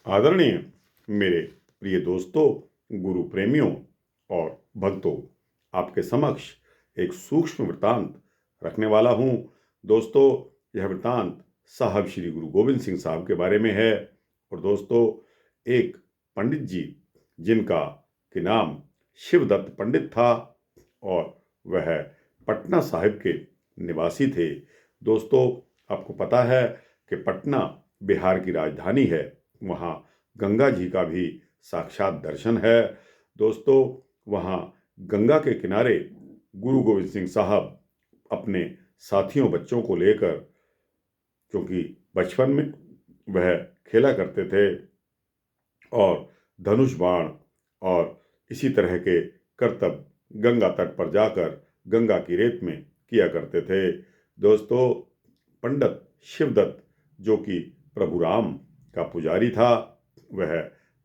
आदरणीय मेरे प्रिय दोस्तों, गुरु प्रेमियों और भक्तों, आपके समक्ष एक सूक्ष्म वृत्तांत रखने वाला हूँ। दोस्तों, यह वृत्तांत साहब श्री गुरु गोविंद सिंह साहब के बारे में है। और दोस्तों, एक पंडित जी जिनका कि नाम शिवदत्त पंडित था और वह पटना साहिब के निवासी थे। दोस्तों, आपको पता है कि पटना बिहार की राजधानी है। वहाँ गंगा जी का भी साक्षात दर्शन है। दोस्तों, वहाँ गंगा के किनारे गुरु गोविंद सिंह साहब अपने साथियों बच्चों को लेकर, क्योंकि बचपन में वह खेला करते थे और धनुष बाण और इसी तरह के करतब गंगा तट पर जाकर गंगा की रेत में किया करते थे। दोस्तों, पंडित शिवदत्त जो कि प्रभु राम का पुजारी था, वह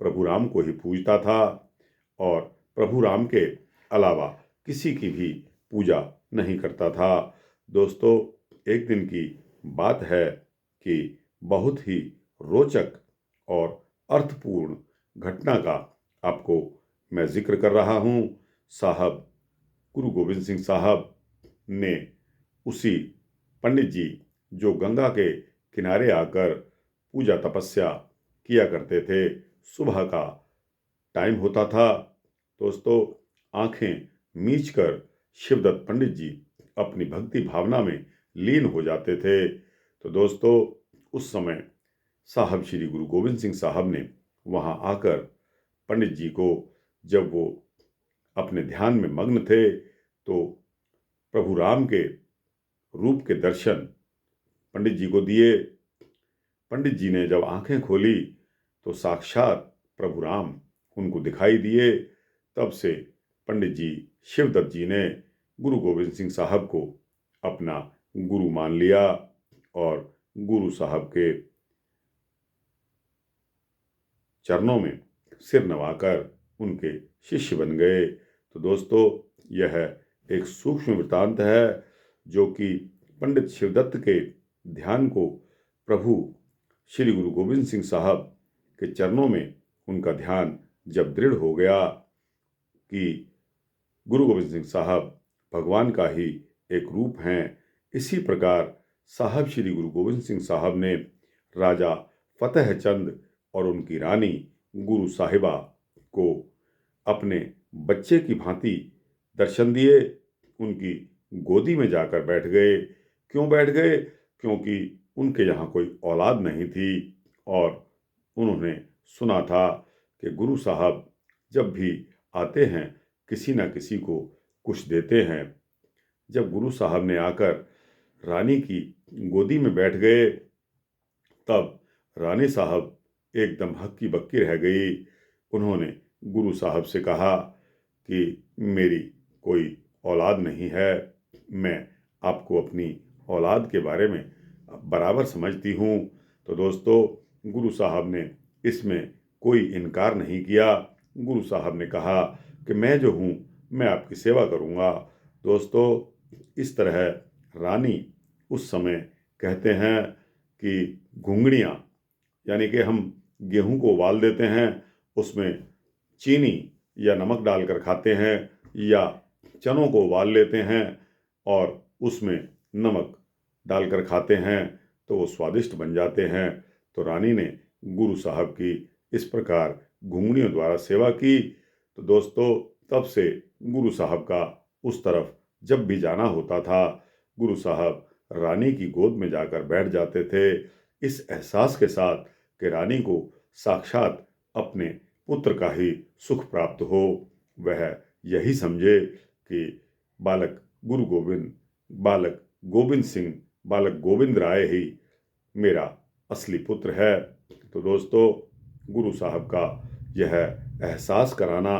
प्रभु राम को ही पूजता था और प्रभु राम के अलावा किसी की भी पूजा नहीं करता था। दोस्तों, एक दिन की बात है कि बहुत ही रोचक और अर्थपूर्ण घटना का आपको मैं जिक्र कर रहा हूँ। साहब गुरु गोविंद सिंह साहब ने उसी पंडित जी जो गंगा के किनारे आकर पूजा तपस्या किया करते थे, सुबह का टाइम होता था। दोस्तों, आंखें मीचकर शिवदत्त पंडित जी अपनी भक्ति भावना में लीन हो जाते थे। तो दोस्तों, उस समय साहब श्री गुरु गोविंद सिंह साहब ने वहां आकर पंडित जी को, जब वो अपने ध्यान में मग्न थे, तो प्रभु राम के रूप के दर्शन पंडित जी को दिए। पंडित जी ने जब आंखें खोली तो साक्षात प्रभु राम उनको दिखाई दिए। तब से पंडित जी शिवदत्त जी ने गुरु गोविंद सिंह साहब को अपना गुरु मान लिया और गुरु साहब के चरणों में सिर नवाकर उनके शिष्य बन गए। तो दोस्तों, यह एक सूक्ष्म वृत्तांत है जो कि पंडित शिवदत्त के ध्यान को प्रभु श्री गुरु गोविंद सिंह साहब के चरणों में उनका ध्यान जब दृढ़ हो गया कि गुरु गोविंद सिंह साहब भगवान का ही एक रूप हैं, इसी प्रकार साहब श्री गुरु गोविंद सिंह साहब ने राजा फतेह चंद और उनकी रानी गुरु साहिबा को अपने बच्चे की भांति दर्शन दिए। उनकी गोदी में जाकर बैठ गए। क्यों बैठ गए? क्योंकि उनके यहाँ कोई औलाद नहीं थी और उन्होंने सुना था कि गुरु साहब जब भी आते हैं किसी न किसी को कुछ देते हैं। जब गुरु साहब ने आकर रानी की गोदी में बैठ गए, तब रानी साहब एकदम हक्की बक्की रह गई। उन्होंने गुरु साहब से कहा कि मेरी कोई औलाद नहीं है, मैं आपको अपनी औलाद के बारे में बराबर समझती हूँ। तो दोस्तों, गुरु साहब ने इसमें कोई इनकार नहीं किया। गुरु साहब ने कहा कि मैं जो हूँ मैं आपकी सेवा करूँगा। दोस्तों, इस तरह रानी उस समय कहते हैं कि घुंगड़ियाँ, यानी कि हम गेहूं को उबाल देते हैं, उसमें चीनी या नमक डालकर खाते हैं, या चनों को उबाल लेते हैं और उसमें नमक डालकर खाते हैं तो वो स्वादिष्ट बन जाते हैं। तो रानी ने गुरु साहब की इस प्रकार घुंगड़ियों द्वारा सेवा की। तो दोस्तों, तब से गुरु साहब का उस तरफ जब भी जाना होता था, गुरु साहब रानी की गोद में जाकर बैठ जाते थे, इस एहसास के साथ कि रानी को साक्षात अपने पुत्र का ही सुख प्राप्त हो। वह यही समझे कि बालक गोविंद सिंह, बालक गोविंद राय ही मेरा असली पुत्र है। तो दोस्तों, गुरु साहब का यह एहसास कराना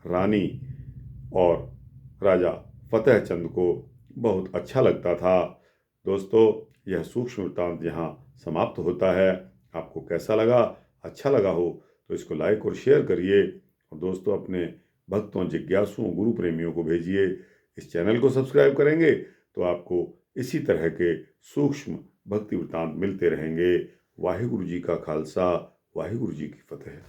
रानी और राजा फतेह चंद को बहुत अच्छा लगता था। दोस्तों, यह सूक्ष्म वृत्तांत यहाँ समाप्त होता है। आपको कैसा लगा? अच्छा लगा हो तो इसको लाइक और शेयर करिए और दोस्तों अपने भक्तों, जिज्ञासुओं, गुरु प्रेमियों को भेजिए। इस चैनल को सब्सक्राइब करेंगे तो आपको इसी तरह के सूक्ष्म भक्ति वृत्तांत मिलते रहेंगे। वाहिगुरु जी का खालसा, वाहिगुरु जी की फतेह।